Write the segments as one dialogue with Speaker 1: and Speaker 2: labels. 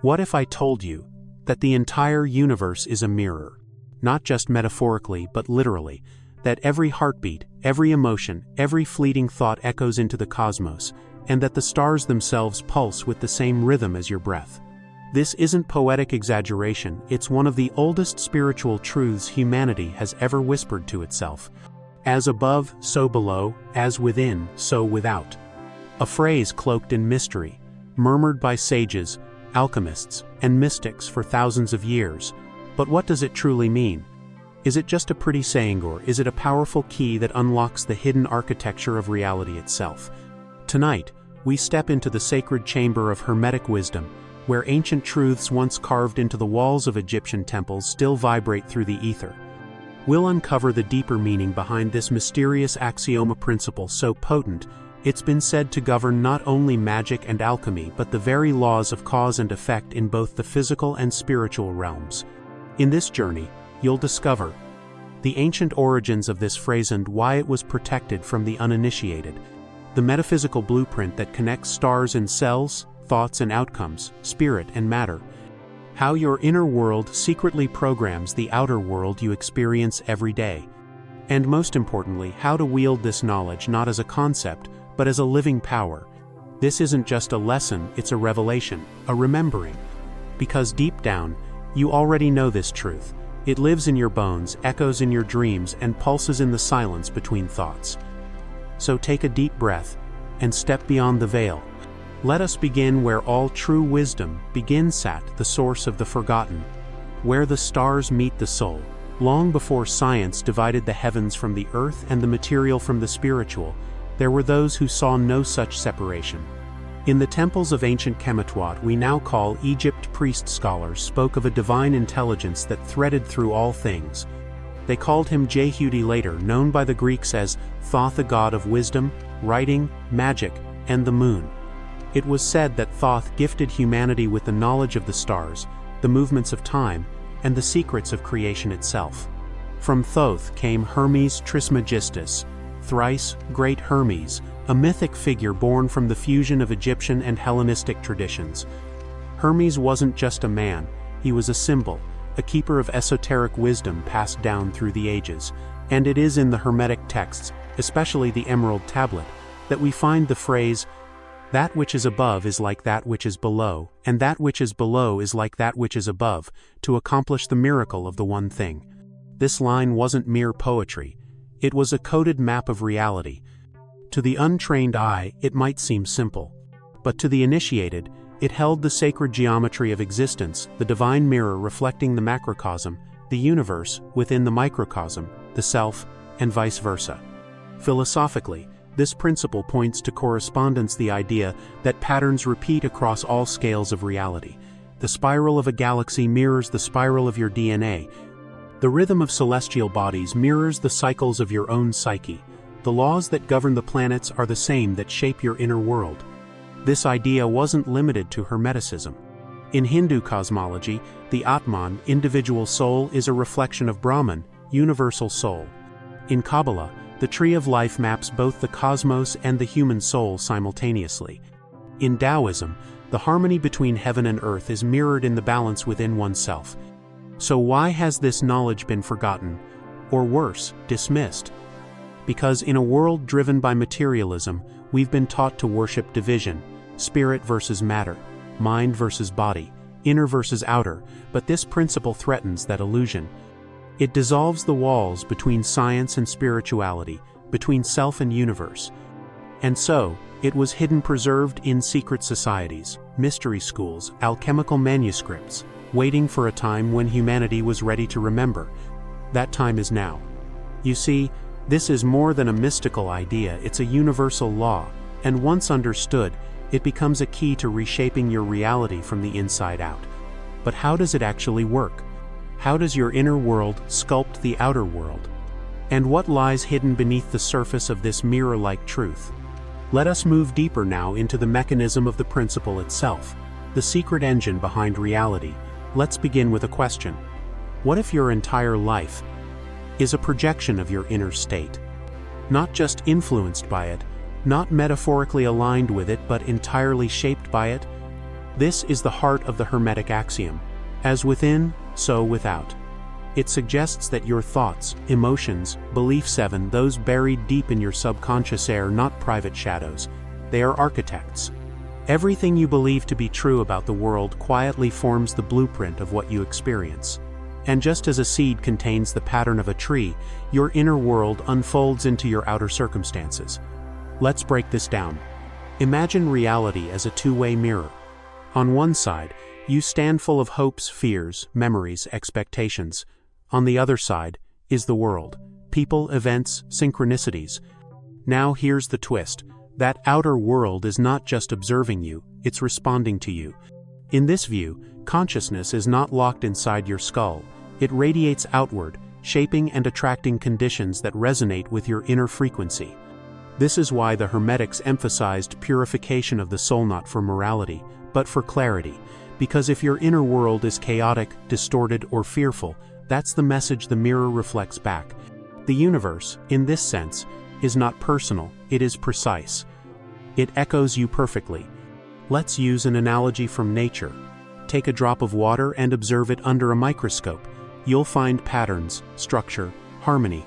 Speaker 1: What if I told you that the entire universe is a mirror? Not just metaphorically, but literally, that every heartbeat, every emotion, every fleeting thought echoes into the cosmos, and that the stars themselves pulse with the same rhythm as your breath. This isn't poetic exaggeration, it's one of the oldest spiritual truths humanity has ever whispered to itself. As above, so below, as within, so without. A phrase cloaked in mystery, murmured by sages, alchemists, and mystics for thousands of years. But what does it truly mean? Is it just a pretty saying, or is it a powerful key that unlocks the hidden architecture of reality itself? Tonight, we step into the sacred chamber of Hermetic wisdom, where ancient truths once carved into the walls of Egyptian temples still vibrate through the ether. We'll uncover the deeper meaning behind this mysterious axiom principle so potent, it's been said to govern not only magic and alchemy but the very laws of cause and effect in both the physical and spiritual realms. In this journey, you'll discover the ancient origins of this phrase and why it was protected from the uninitiated, the metaphysical blueprint that connects stars and cells, thoughts and outcomes, spirit and matter, how your inner world secretly programs the outer world you experience every day, and most importantly, how to wield this knowledge not as a concept, but as a living power. This isn't just a lesson, it's a revelation, a remembering. Because deep down, you already know this truth. It lives in your bones, echoes in your dreams, and pulses in the silence between thoughts. So take a deep breath and step beyond the veil. Let us begin where all true wisdom begins, at the source of the forgotten, where the stars meet the soul. Long before science divided the heavens from the earth and the material from the spiritual, there were those who saw no such separation. In the temples of ancient Kemetwat we now call Egypt, priest scholars spoke of a divine intelligence that threaded through all things. They called him Jehudi, later known by the Greeks as Thoth, the god of wisdom, writing, magic, and the moon. It was said that Thoth gifted humanity with the knowledge of the stars, the movements of time, and the secrets of creation itself. From Thoth came Hermes Trismegistus, thrice great Hermes, a mythic figure born from the fusion of Egyptian and Hellenistic traditions. Hermes wasn't just a man, he was a symbol, a keeper of esoteric wisdom passed down through the ages. And it is in the Hermetic texts, especially the Emerald Tablet, that we find the phrase, "That which is above is like that which is below, and that which is below is like that which is above," to accomplish the miracle of the one thing. This line wasn't mere poetry. It was a coded map of reality. To the untrained eye, it might seem simple. But to the initiated, it held the sacred geometry of existence, the divine mirror reflecting the macrocosm, the universe, within the microcosm, the self, and vice versa. Philosophically, this principle points to correspondence, the idea that patterns repeat across all scales of reality. The spiral of a galaxy mirrors the spiral of your DNA. The rhythm of celestial bodies mirrors the cycles of your own psyche. The laws that govern the planets are the same that shape your inner world. This idea wasn't limited to Hermeticism. In Hindu cosmology, the Atman, individual soul, is a reflection of Brahman, universal soul. In Kabbalah, the tree of life maps both the cosmos and the human soul simultaneously. In Taoism, the harmony between heaven and earth is mirrored in the balance within oneself. So why has this knowledge been forgotten, or worse, dismissed? Because in a world driven by materialism, we've been taught to worship division, spirit versus matter, mind versus body, inner versus outer, but this principle threatens that illusion. It dissolves the walls between science and spirituality, between self and universe. And so, it was hidden, preserved in secret societies, mystery schools, alchemical manuscripts, waiting for a time when humanity was ready to remember. That time is now. You see, this is more than a mystical idea, it's a universal law, and once understood, it becomes a key to reshaping your reality from the inside out. But how does it actually work? How does your inner world sculpt the outer world? And what lies hidden beneath the surface of this mirror-like truth? Let us move deeper now into the mechanism of the principle itself, the secret engine behind reality. Let's begin with a question. What if your entire life is a projection of your inner state? Not just influenced by it, not metaphorically aligned with it, but entirely shaped by it? This is the heart of the Hermetic axiom: as within, so without. It suggests that your thoughts, emotions, beliefs, even those buried deep in your subconscious, are not private shadows. They are architects. Everything you believe to be true about the world quietly forms the blueprint of what you experience. And just as a seed contains the pattern of a tree, your inner world unfolds into your outer circumstances. Let's break this down. Imagine reality as a two-way mirror. On one side, you stand full of hopes, fears, memories, expectations. On the other side is the world: people, events, synchronicities. Now here's the twist. That outer world is not just observing you, it's responding to you. In this view, consciousness is not locked inside your skull. It radiates outward, shaping and attracting conditions that resonate with your inner frequency. This is why the Hermetics emphasized purification of the soul, not for morality, but for clarity. Because if your inner world is chaotic, distorted, or fearful, that's the message the mirror reflects back. The universe, in this sense, is not personal, it is precise. It echoes you perfectly. Let's use an analogy from nature. Take a drop of water and observe it under a microscope. You'll find patterns, structure, harmony.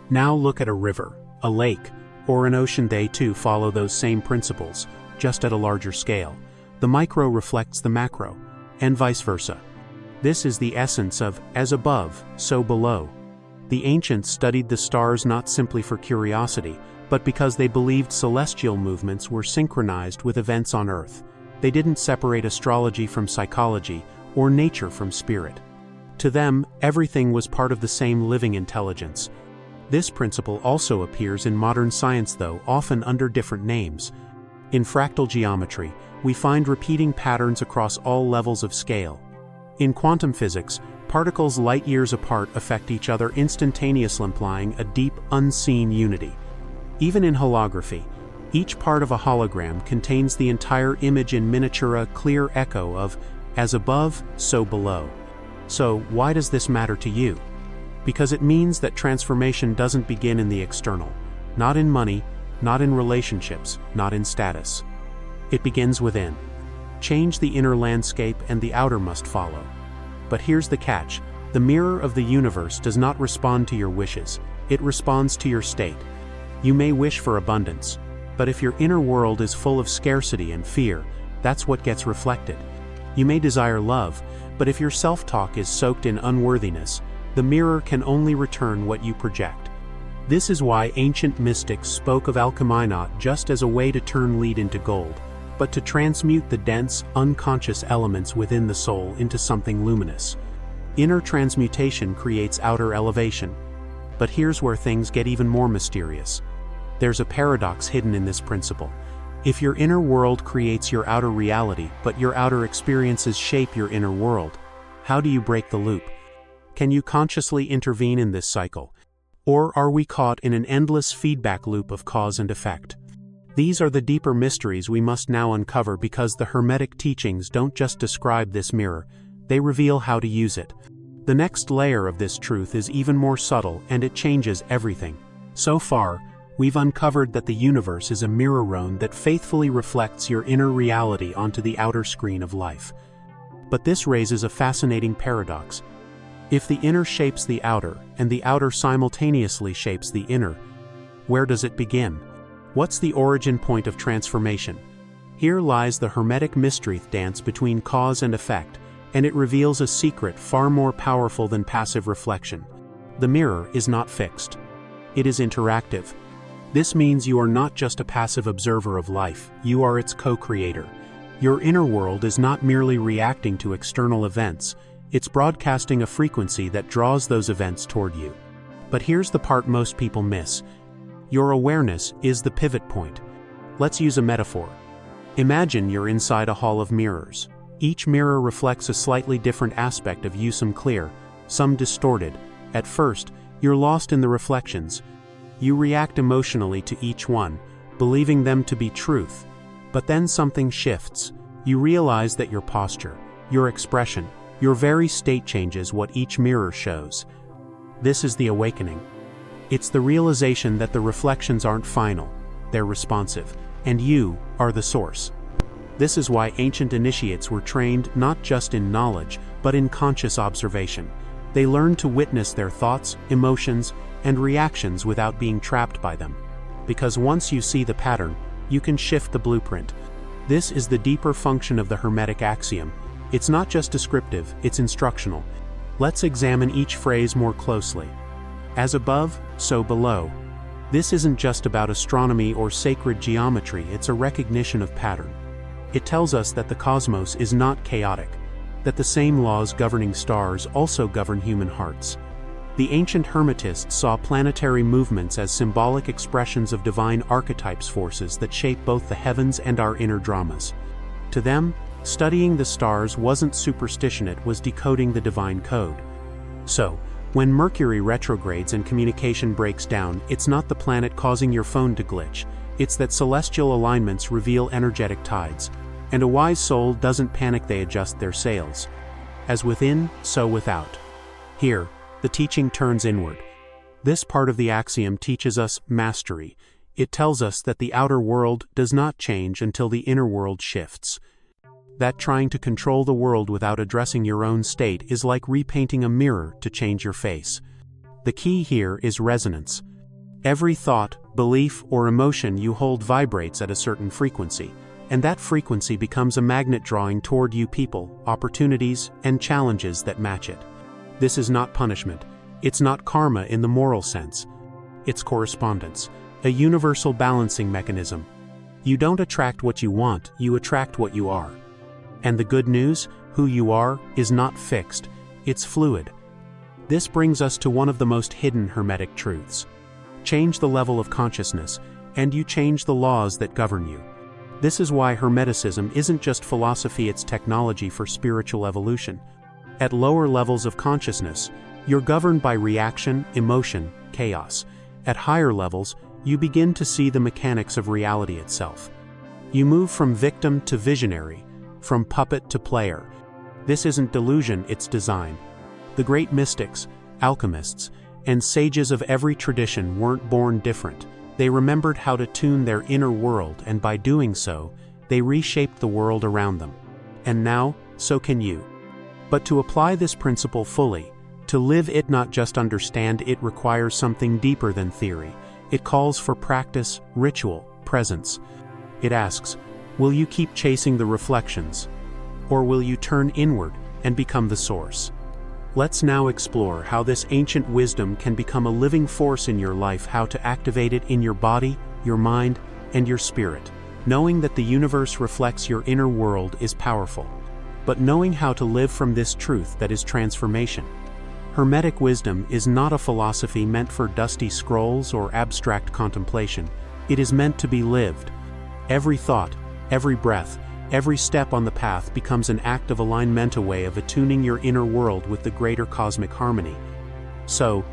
Speaker 1: Now look at a river, a lake, or an ocean. They too follow those same principles, just at a larger scale. The micro reflects the macro, and vice versa. This is the essence of as above, so below. The ancients studied the stars not simply for curiosity, but because they believed celestial movements were synchronized with events on Earth. They didn't separate astrology from psychology, or nature from spirit. To them, everything was part of the same living intelligence. This principle also appears in modern science, though often under different names. In fractal geometry, we find repeating patterns across all levels of scale. In quantum physics, particles light years apart affect each other instantaneously, implying a deep, unseen unity. Even in holography, each part of a hologram contains the entire image in miniature, a clear echo of as above, so below. So, why does this matter to you? Because it means that transformation doesn't begin in the external, not in money, not in relationships, not in status. It begins within. Change the inner landscape and the outer must follow. But here's the catch: the mirror of the universe does not respond to your wishes, it responds to your state. You may wish for abundance, but if your inner world is full of scarcity and fear, that's what gets reflected. You may desire love, but if your self-talk is soaked in unworthiness, the mirror can only return what you project. This is why ancient mystics spoke of alchemy not just as a way to turn lead into gold, but to transmute the dense, unconscious elements within the soul into something luminous. Inner transmutation creates outer elevation. But here's where things get even more mysterious. There's a paradox hidden in this principle. If your inner world creates your outer reality, but your outer experiences shape your inner world, how do you break the loop? Can you consciously intervene in this cycle? Or are we caught in an endless feedback loop of cause and effect? These are the deeper mysteries we must now uncover, because the Hermetic teachings don't just describe this mirror, they reveal how to use it. The next layer of this truth is even more subtle, and it changes everything. So far, we've uncovered that the universe is a mirror that faithfully reflects your inner reality onto the outer screen of life. But this raises a fascinating paradox. If the inner shapes the outer, and the outer simultaneously shapes the inner, where does it begin? What's the origin point of transformation? Here lies the Hermetic mystery dance between cause and effect, and it reveals a secret far more powerful than passive reflection. The mirror is not fixed. It is interactive. This means you are not just a passive observer of life, you are its co-creator. Your inner world is not merely reacting to external events, it's broadcasting a frequency that draws those events toward you. But here's the part most people miss. Your awareness is the pivot point. Let's use a metaphor. Imagine you're inside a hall of mirrors. Each mirror reflects a slightly different aspect of you, some clear, some distorted. At first, you're lost in the reflections. You react emotionally to each one, believing them to be truth. But then something shifts. You realize that your posture, your expression, your very state changes what each mirror shows. This is the awakening. It's the realization that the reflections aren't final, they're responsive, and you are the source. This is why ancient initiates were trained not just in knowledge, but in conscious observation. They learned to witness their thoughts, emotions, and reactions without being trapped by them. Because once you see the pattern, you can shift the blueprint. This is the deeper function of the Hermetic axiom. It's not just descriptive, it's instructional. Let's examine each phrase more closely. As above, so below. This isn't just about astronomy or sacred geometry, it's a recognition of pattern. It tells us that the cosmos is not chaotic, that the same laws governing stars also govern human hearts. The ancient Hermetists saw planetary movements as symbolic expressions of divine archetypes, forces that shape both the heavens and our inner dramas. To them, studying the stars wasn't superstition, it was decoding the divine code. So, when Mercury retrogrades and communication breaks down, it's not the planet causing your phone to glitch, it's that celestial alignments reveal energetic tides, and a wise soul doesn't panic, they adjust their sails. As within, so without. Here, the teaching turns inward. This part of the axiom teaches us mastery. It tells us that the outer world does not change until the inner world shifts. That trying to control the world without addressing your own state is like repainting a mirror to change your face. The key here is resonance. Every thought, belief, or emotion you hold vibrates at a certain frequency, and that frequency becomes a magnet drawing toward you people, opportunities, and challenges that match it. This is not punishment. It's not karma in the moral sense. It's correspondence, a universal balancing mechanism. You don't attract what you want, you attract what you are. And the good news, who you are, is not fixed, it's fluid. This brings us to one of the most hidden Hermetic truths. Change the level of consciousness, and you change the laws that govern you. This is why Hermeticism isn't just philosophy, it's technology for spiritual evolution. At lower levels of consciousness, you're governed by reaction, emotion, chaos. At higher levels, you begin to see the mechanics of reality itself. You move from victim to visionary, from puppet to player. This isn't delusion, it's design. The great mystics, alchemists, and sages of every tradition weren't born different. They remembered how to tune their inner world, and by doing so, they reshaped the world around them. And now, so can you. But to apply this principle fully, to live it, not just understand it, requires something deeper than theory. It calls for practice, ritual, presence. It asks, will you keep chasing the reflections, or will you turn inward and become the source? Let's now explore how this ancient wisdom can become a living force in your life, how to activate it in your body, your mind, and your spirit. Knowing that the universe reflects your inner world is powerful, but knowing how to live from this truth, that is transformation. Hermetic wisdom is not a philosophy meant for dusty scrolls or abstract contemplation. It is meant to be lived. Every thought, every breath, every step on the path becomes an act of alignment, a way of attuning your inner world with the greater cosmic harmony. So,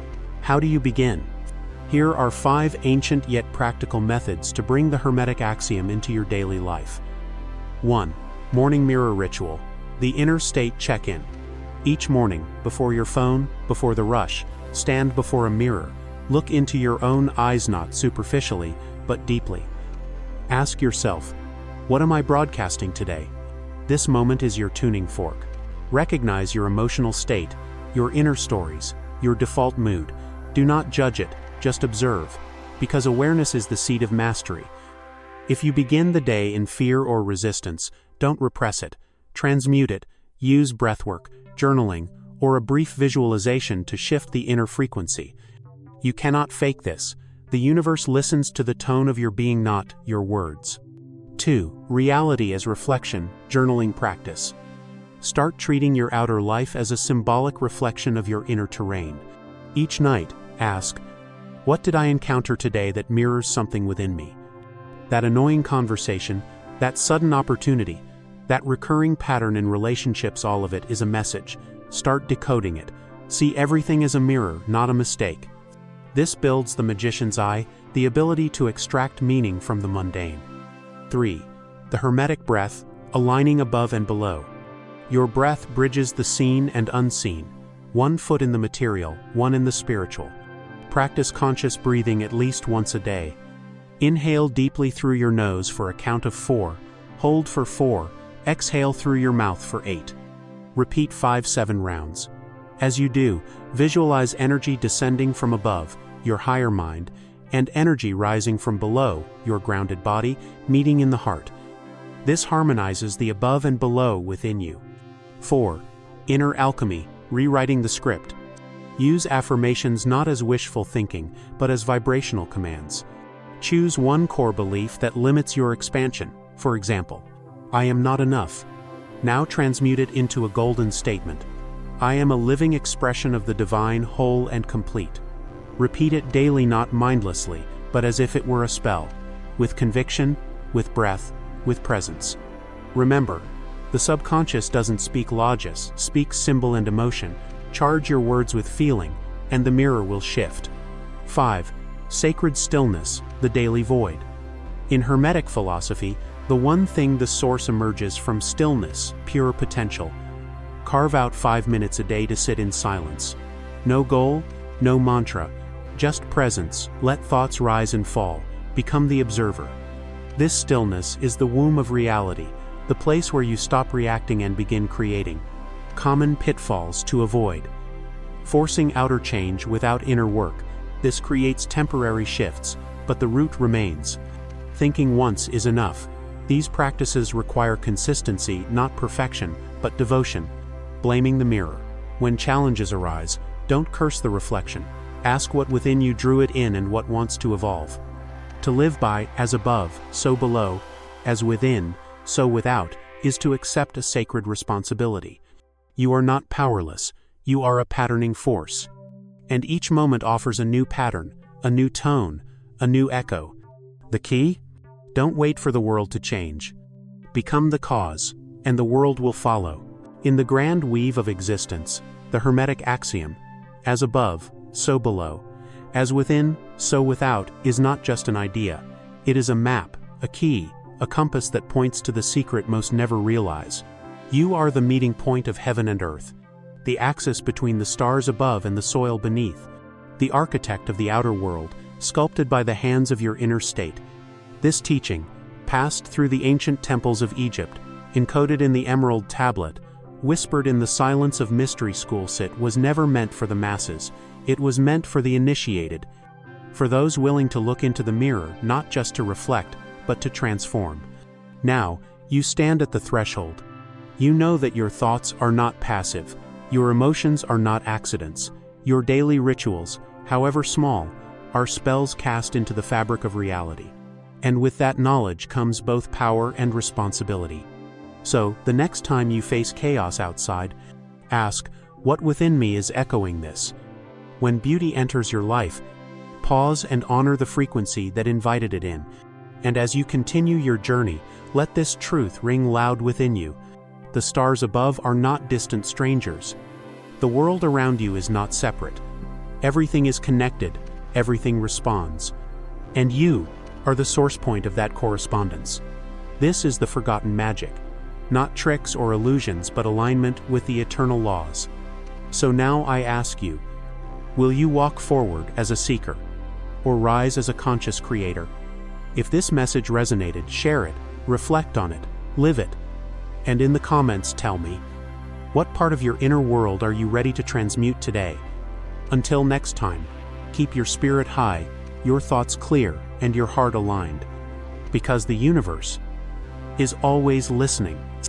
Speaker 1: how do you begin? Here are 5 ancient yet practical methods to bring the Hermetic axiom into your daily life. 1. Morning mirror ritual. The inner state check-in. Each morning, before your phone, before the rush, stand before a mirror. Look into your own eyes, not superficially, but deeply. Ask yourself, what am I broadcasting today? This moment is your tuning fork. Recognize your emotional state, your inner stories, your default mood. Do not judge it, just observe, because awareness is the seed of mastery. If you begin the day in fear or resistance, don't repress it. Transmute it. Use breathwork, journaling, or a brief visualization to shift the inner frequency. You cannot fake this. The universe listens to the tone of your being, not your words. 2. Reality as reflection, journaling practice. Start treating your outer life as a symbolic reflection of your inner terrain. Each night, ask, what did I encounter today that mirrors something within me? That annoying conversation, that sudden opportunity, that recurring pattern in relationships, all of it is a message. Start decoding it. See everything as a mirror, not a mistake. This builds the magician's eye, the ability to extract meaning from the mundane. 3. The Hermetic breath, aligning above and below. Your breath bridges the seen and unseen, one foot in the material, one in the spiritual. Practice conscious breathing at least once a day. Inhale deeply through your nose for a count of 4. Hold for 4, exhale through your mouth for 8. Repeat 5-7 rounds. As you do, visualize energy descending from above, your higher mind, and energy rising from below, your grounded body, meeting in the heart. This harmonizes the above and below within you. 4. Inner alchemy, rewriting the script. Use affirmations not as wishful thinking, but as vibrational commands. Choose one core belief that limits your expansion. For example, I am not enough. Now transmute it into a golden statement. I am a living expression of the divine, whole and complete. Repeat it daily, not mindlessly, but as if it were a spell, with conviction, with breath, with presence. Remember, the subconscious doesn't speak logic, speaks symbol and emotion. Charge your words with feeling, and the mirror will shift. 5. Sacred stillness, the daily void. In Hermetic philosophy, the one thing the source emerges from stillness, pure potential. Carve out 5 minutes a day to sit in silence. No goal, no mantra, just presence. Let thoughts rise and fall. Become the observer. This stillness is the womb of reality, the place where you stop reacting and begin creating. Common pitfalls to avoid. Forcing outer change without inner work. This creates temporary shifts, but the root remains. Thinking once is enough. These practices require consistency, not perfection, but devotion. Blaming the mirror. When challenges arise, don't curse the reflection. Ask what within you drew it in and what wants to evolve. To live by, as above, so below, as within, so without, is to accept a sacred responsibility. You are not powerless, you are a patterning force. And each moment offers a new pattern, a new tone, a new echo. The key? Don't wait for the world to change. Become the cause, and the world will follow. In the grand weave of existence, the Hermetic axiom, as above, so below, as within, so without, is not just an idea. It is a map, a key, a compass that points to the secret most never realize. You are the meeting point of heaven and earth, the axis between the stars above and the soil beneath, the architect of the outer world, sculpted by the hands of your inner state. This teaching, passed through the ancient temples of Egypt, encoded in the emerald tablet, whispered in the silence of mystery school sit, was never meant for the masses. It was meant for the initiated, for those willing to look into the mirror, not just to reflect, but to transform. Now, you stand at the threshold. You know that your thoughts are not passive, your emotions are not accidents, your daily rituals, however small, are spells cast into the fabric of reality. And with that knowledge comes both power and responsibility. So, the next time you face chaos outside, ask, what within me is echoing this? When beauty enters your life, pause and honor the frequency that invited it in. And as you continue your journey, let this truth ring loud within you. The stars above are not distant strangers. The world around you is not separate. Everything is connected, everything responds. And you are the source point of that correspondence. This is the forgotten magic. Not tricks or illusions, but alignment with the eternal laws. So now I ask you, will you walk forward as a seeker, or rise as a conscious creator? If this message resonated, share it, reflect on it, live it. And in the comments tell me, what part of your inner world are you ready to transmute today? Until next time, keep your spirit high, your thoughts clear, and your heart aligned. Because the universe is always listening.